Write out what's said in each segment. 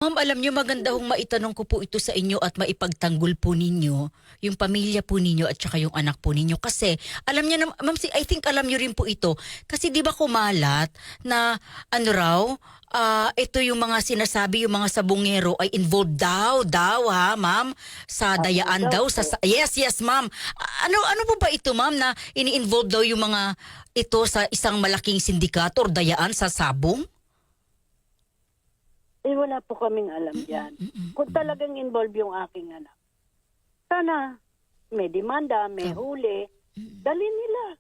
Ma'am, alam niyo maganda hong maitanong ko po ito sa inyo at maipagtanggol po ninyo yung pamilya po ninyo at saka yung anak po ninyo. Kasi alam niyo na, ma'am, I think alam niyo rin po ito. Kasi di ba kumalat na ano raw, ito yung mga sinasabi, yung mga sabungero ay involved daw ha, ma'am, sa dayaan daw. Yes, ma'am. Ano po ba ito, ma'am, na ini-involve daw yung mga ito sa isang malaking sindikato or dayaan sa sabong? Eh, wala po kaming alam dyan. Kung talagang involved yung aking anak, sana may demanda, may huli, dali nila.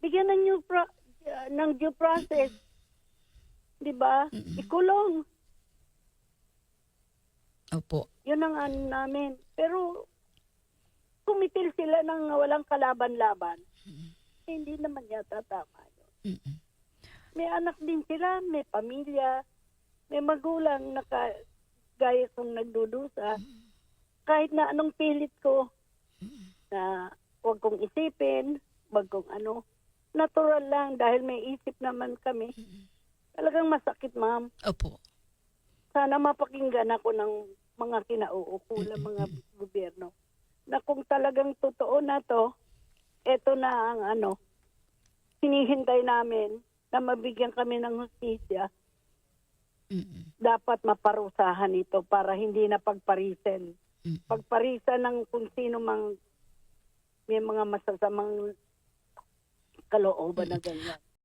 Bigyan ng due process. Di ba? Ikulong. Opo. Yun ang ano namin. Pero, kumitil sila ng walang kalaban-laban. Hindi naman yata tama yun. May anak din sila, may pamilya, may magulang na gaya kong nagdudusa. Kahit na anong pilit ko na huwag kong isipin, huwag kong ano, natural lang dahil may isip naman kami. Talagang masakit, ma'am. Opo. Sana mapakinggan ako ng mga kinauukulang mga gobyerno na kung talagang totoo na to, eto na ang ano, hinihintay namin na mabigyan kami ng hustisya. Dapat maparusahan ito para hindi na pagparisen. Pagparisan ng kung sino mang may mga masasamang kalooban na ganyan.